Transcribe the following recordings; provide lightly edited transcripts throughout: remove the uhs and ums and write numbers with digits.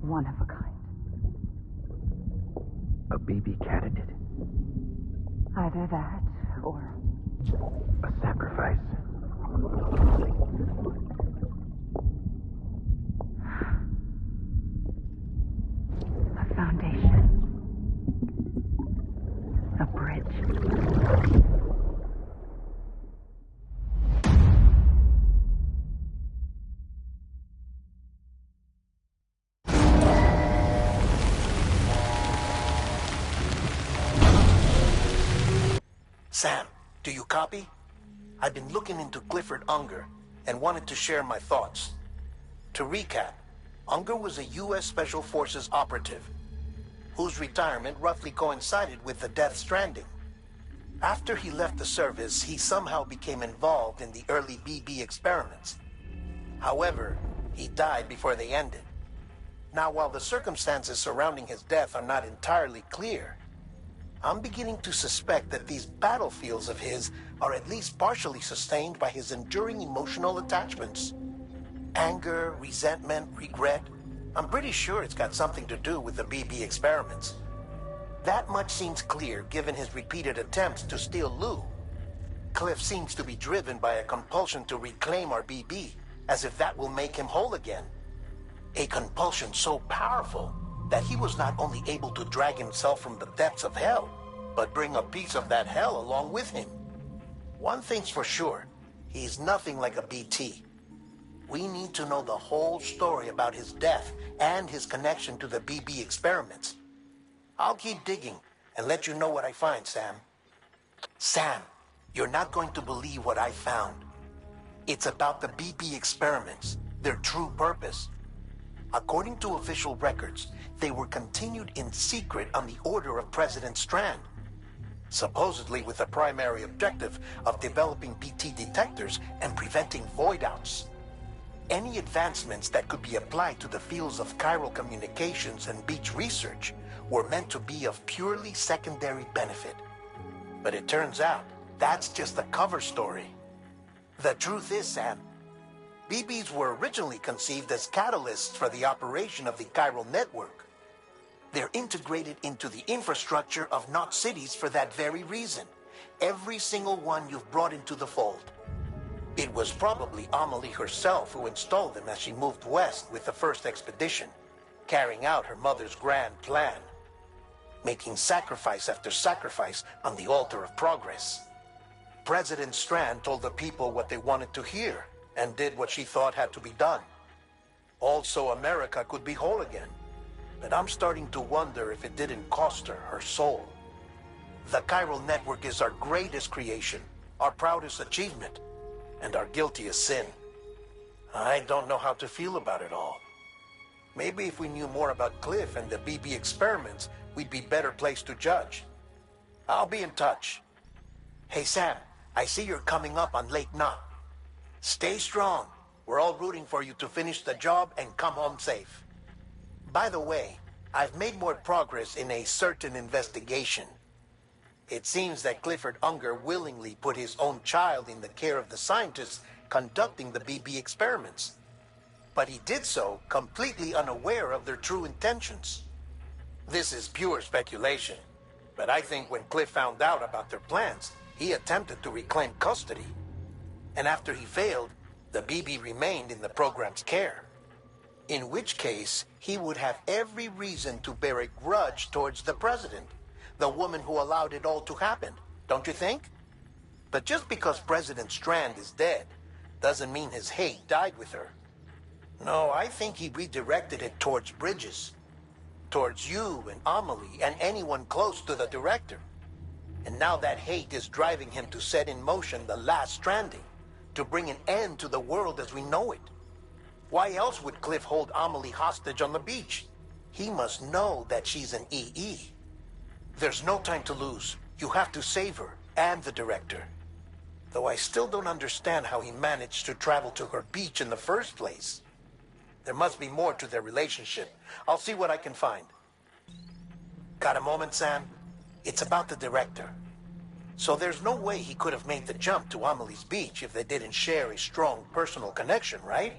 one of a kind. A BB candidate? Either that, or... a sacrifice. A foundation. A bridge. Sam, do you copy? I've been looking into Clifford Unger and wanted to share my thoughts. To recap, Unger was a U.S. Special Forces operative whose retirement roughly coincided with the Death Stranding. After he left the service, he somehow became involved in the early BB experiments. However, he died before they ended. Now, while the circumstances surrounding his death are not entirely clear, I'm beginning to suspect that these battlefields of his are at least partially sustained by his enduring emotional attachments. Anger, resentment, regret. I'm pretty sure it's got something to do with the BB experiments. That much seems clear given his repeated attempts to steal Lou. Cliff seems to be driven by a compulsion to reclaim our BB, as if that will make him whole again. A compulsion so powerful that he was not only able to drag himself from the depths of hell, but bring a piece of that hell along with him. One thing's for sure, he's nothing like a BT. We need to know the whole story about his death and his connection to the BB experiments. I'll keep digging and let you know what I find, Sam. Sam, you're not going to believe what I found. It's about the BB experiments, their true purpose. According to official records, they were continued in secret on the order of President Strand, supposedly with the primary objective of developing BT detectors and preventing void-outs. Any advancements that could be applied to the fields of chiral communications and beach research were meant to be of purely secondary benefit. But it turns out, that's just a cover story. The truth is, Sam, BBs were originally conceived as catalysts for the operation of the chiral network. They're integrated into the infrastructure of Knot cities for that very reason. Every single one you've brought into the fold. It was probably Amelie herself who installed them as she moved west with the first expedition, carrying out her mother's grand plan, making sacrifice after sacrifice on the altar of progress. President Strand told the people what they wanted to hear, and did what she thought had to be done. Also, America could be whole again. But I'm starting to wonder if it didn't cost her her soul. The chiral network is our greatest creation, our proudest achievement, and our guiltiest sin. I don't know how to feel about it all. Maybe if we knew more about Cliff and the BB experiments, we'd be better placed to judge. I'll be in touch. Hey Sam, I see you're coming up on Lake Knot. Stay strong. We're all rooting for you to finish the job and come home safe. By the way, I've made more progress in a certain investigation. It seems that Clifford Unger willingly put his own child in the care of the scientists conducting the BB experiments. But he did so completely unaware of their true intentions. This is pure speculation, but I think when Cliff found out about their plans, he attempted to reclaim custody. And after he failed, the BB remained in the program's care. In which case, he would have every reason to bear a grudge towards the president, the woman who allowed it all to happen, don't you think? But just because President Strand is dead, doesn't mean his hate died with her. No, I think he redirected it towards Bridges, towards you and Amelie and anyone close to the director. And now that hate is driving him to set in motion the last Stranding, to bring an end to the world as we know it. Why else would Cliff hold Amelie hostage on the beach? He must know that she's an EE. There's no time to lose. You have to save her and the director. Though I still don't understand how he managed to travel to her beach in the first place. There must be more to their relationship. I'll see what I can find. Got a moment, Sam? It's about the director. So there's no way he could have made the jump to Amelie's beach if they didn't share a strong personal connection, right?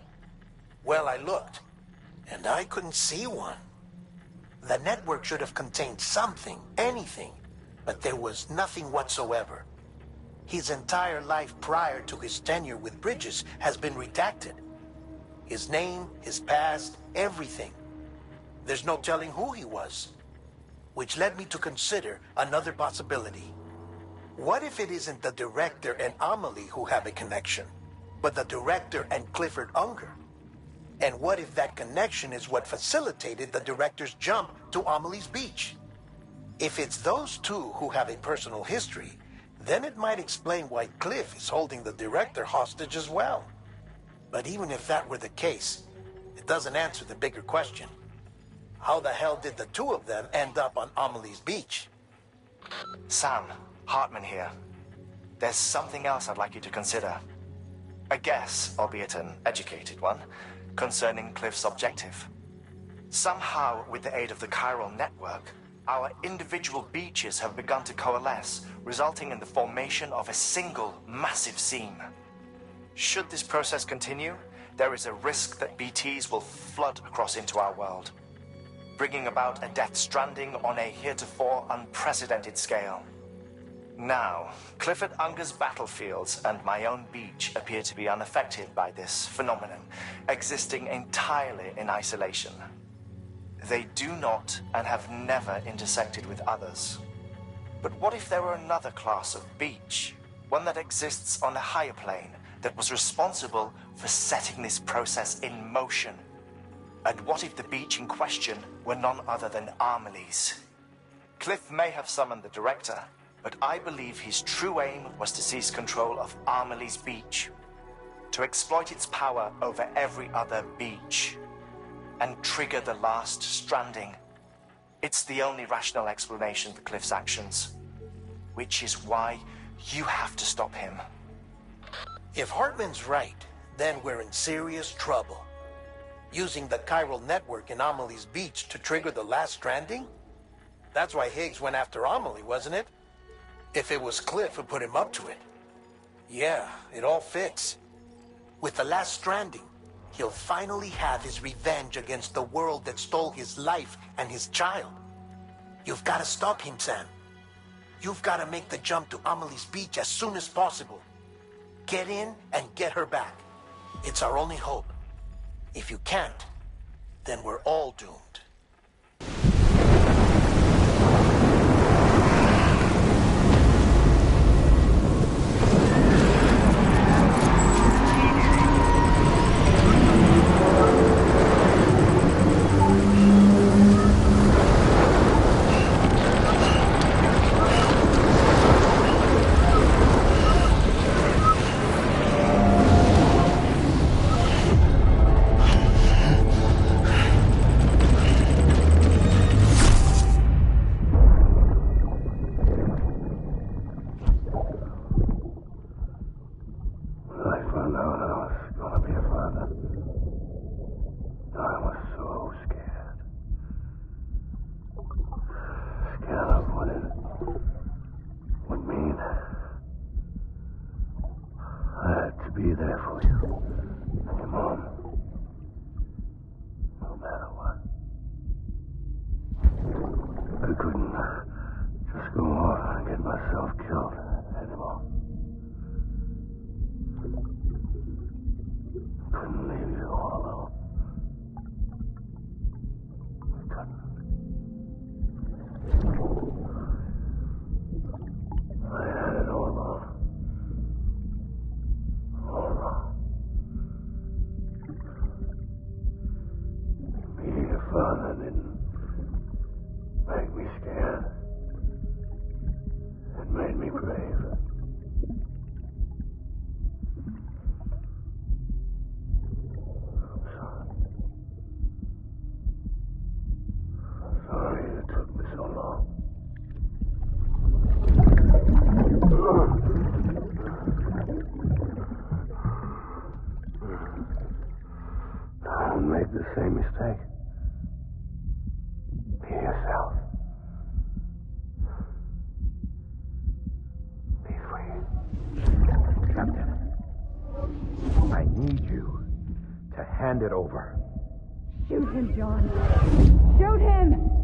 Well, I looked, and I couldn't see one. The network should have contained something, anything, but there was nothing whatsoever. His entire life prior to his tenure with Bridges has been redacted. His name, his past, everything. There's no telling who he was. Which led me to consider another possibility. What if it isn't the director and Amelie who have a connection, but the director and Clifford Unger? And what if that connection is what facilitated the director's jump to Amelie's beach? If it's those two who have a personal history, then it might explain why Cliff is holding the director hostage as well. But even if that were the case, it doesn't answer the bigger question. How the hell did the two of them end up on Amelie's beach? Sam, Hardman here. There's something else I'd like you to consider. A guess, albeit an educated one, concerning Cliff's objective. Somehow, with the aid of the chiral network, our individual beaches have begun to coalesce, resulting in the formation of a single massive seam. Should this process continue, there is a risk that BTs will flood across into our world, bringing about a death stranding on a heretofore unprecedented scale. Now, Clifford Unger's battlefields and my own beach appear to be unaffected by this phenomenon, existing entirely in isolation. They do not and have never intersected with others. But what if there were another class of beach, one that exists on a higher plane, that was responsible for setting this process in motion? And what if the beach in question were none other than Amelie's? Cliff may have summoned the director, but I believe his true aim was to seize control of Amelie's beach, to exploit its power over every other beach, and trigger the last stranding. It's the only rational explanation for Cliff's actions, which is why you have to stop him. If Hardman's right, then we're in serious trouble. Using the chiral network in Amelie's beach to trigger the last stranding? That's why Higgs went after Amelie, wasn't it? If it was Cliff who put him up to it. Yeah, it all fits. With the last stranding, he'll finally have his revenge against the world that stole his life and his child. You've got to stop him, Sam. You've got to make the jump to Amelie's beach as soon as possible. Get in and get her back. It's our only hope. If you can't, then we're all doomed. Be there for you and your mom, no matter what. I couldn't just go off and get myself killed anymore. Couldn't leave you all alone. I couldn't. I had it all wrong. Being a father didn't make me scared. It made me brave. I'm sorry. I'm sorry it took me so long. Don't make the same mistake. Be yourself. Be free. Captain, I need you to hand it over. Shoot him, John. Shoot him!